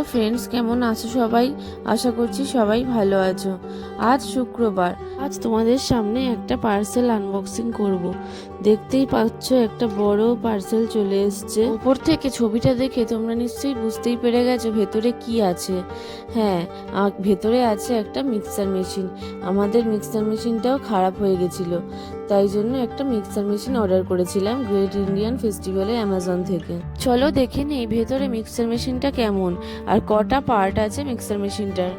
Hello friends, কেমন আছো সবাই? আশা করছি সবাই ভালো আছো। আজ শুক্রবার, আজ তোমাদের সামনে একটা পার্সেল আনবক্সিং করব। দেখতেই পাচ্ছ একটা বড় পার্সেল চলে এসেছে। উপর থেকে ছবিটা দেখে তোমরা নিশ্চয়ই বুঝতেই পেরে গেছো ভেতরে কি আছে। হ্যাঁ, ভেতরে আছে একটা মিক্সার মেশিন। আমাদের মিক্সার মেশিনটাও খারাপ হয়ে গেছিল, তাই জন্য একটা মিক্সার মেশিন অর্ডার করেছিলাম গ্রেট ইন্ডিয়ান ফেস্টিভ্যালে অ্যামাজন থেকে। চলো দেখে নেই ভেতরে মিক্সার মেশিনটা কেমন আর কটা পার্ট আছে মিক্সার মেশিনটার।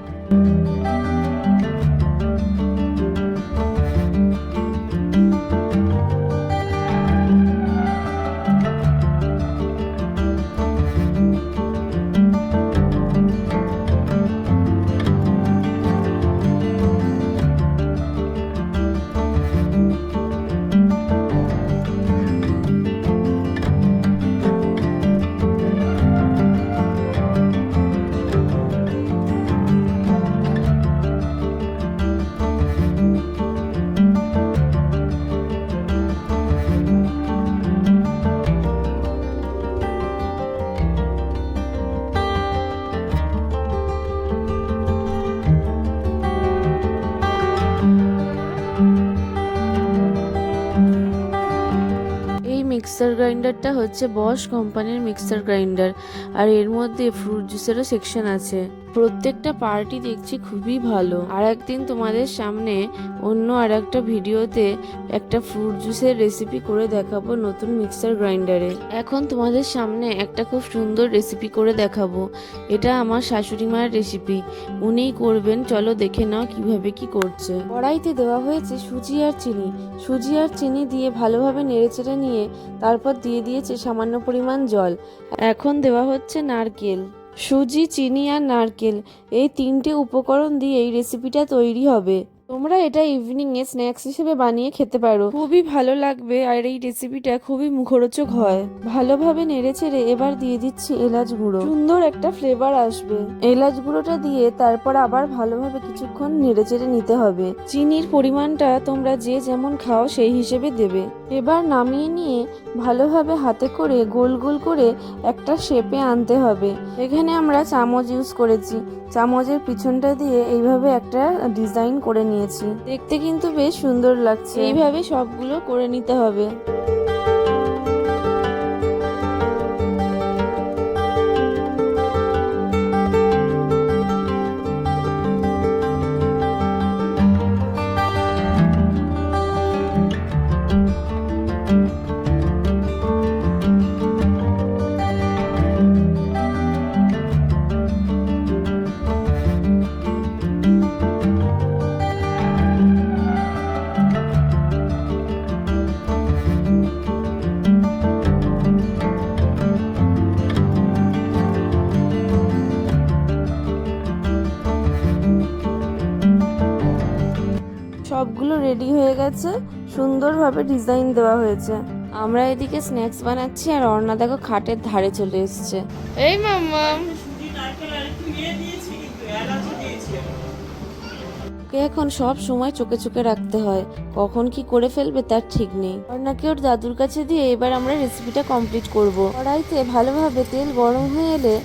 মিক্সার গ্রাইন্ডারটা হচ্ছে বস কোম্পানির মিক্সার গ্রাইন্ডার, আর এর মধ্যে ফ্রুট জুসেরও সেকশন আছে। প্রত্যেকটা পার্টি দেখছি খুবই ভালো। আর একদিন তোমাদের সামনে অন্য আর একটা ভিডিওতে একটা ফ্রুট জুসের রেসিপি করে দেখাবো নতুন মিক্সার গ্রাইন্ডারে। এখন তোমাদের সামনে একটা খুব সুন্দর রেসিপি করে দেখাবো। এটা আমার শাশুড়ি মায়ের রেসিপি, উনিই করবেন। চলো দেখে নাও কিভাবে কি করছে। কড়াইতে দেওয়া হয়েছে সুজি আর চিনি দিয়ে ভালোভাবে নেড়েচেড়ে নিয়ে তারপর দিয়ে দিয়েছে সামান্য পরিমাণ জল। এখন দেওয়া হচ্ছে নারকেল। সুজি, চিনি আর নারকেল এই তিনটে উপকরণ দিয়ে এই রেসিপিটা তৈরি হবে। তোমরা এটা ইভিনিং এ স্ন্যাক্স হিসেবে বানিয়ে খেতে পারো, খুবই ভালো লাগবে। আর এই রেসিপিটা খুবই মুখরোচক হয়। ভালোভাবে নেড়েচেড়ে এবার দিয়ে দিচ্ছি এলাচ গুঁড়ো, সুন্দর একটা ফ্লেভার আসবে। এলাচ গুঁড়োটা দিয়ে তারপর আবার ভালোভাবে কিছুক্ষণ নেড়েচেড়ে নিতে হবে। চিনির পরিমাণটা তোমরা যে যেমন খাও সেই হিসেবে দেবে। এবার নামিয়ে নিয়ে ভালোভাবে হাতে করে গোল গোল করে একটা শেপে আনতে হবে। এখানে আমরা চামচ ইউজ করেছি, চামচের পিছনটা দিয়ে এইভাবে একটা ডিজাইন করে নিয়েছি। দেখতে কিন্তু বেশ সুন্দর লাগছে। এইভাবে সবগুলো করে নিতে হবে। সবগুলো রেডি হয়ে গেছে, সুন্দরভাবে ডিজাইন দেওয়া হয়েছে। আমরা এদিকে স্ন্যাক্স বানাচ্ছি আর অর্ণা দেখো খাটের ধারে চলে এসেছে। এই মাম্মাম, ওকে এখন সব সময় চোখে চোখে রাখতে হয়, কখন কি করে ফেলবে তার ঠিক নেই। অর্ণাকে ওর দাদুর কাছে দিয়ে এবার আমরা রেসিপিটা কমপ্লিট করব। কড়াইতে ভালোভাবে তেল গরম হয়ে এলে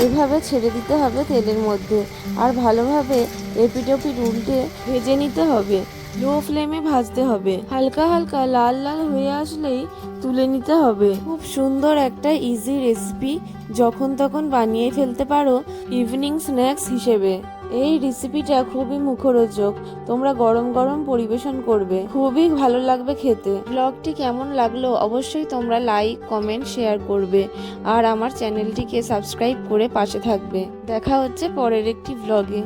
এইভাবে ছেড়ে দিতে হবে তেলের মধ্যে, আর ভালোভাবে এপিট ওপিট উল্টে ভেজে নিতে হবে। লো ফ্লেমে ভাজতে হবে, হালকা হালকা লাল লাল হয়ে আসলেই তুলে নিতে হবে। খুব সুন্দর একটা ইজি রেসিপি, যখন তখন বানিয়ে ফেলতে পারো ইভিনিং স্ন্যাক্স হিসেবে। এই রেসিপিটা খুবই মুখরোচক, তোমরা গরম গরম পরিবেশন করবে, খুবই ভালো লাগবে খেতে। ব্লগটি কেমন লাগলো অবশ্যই তোমরা লাইক, কমেন্ট, শেয়ার করবে আর আমার চ্যানেলটিকে সাবস্ক্রাইব করে পাশে থাকবে। দেখা হচ্ছে পরের একটি ব্লগে।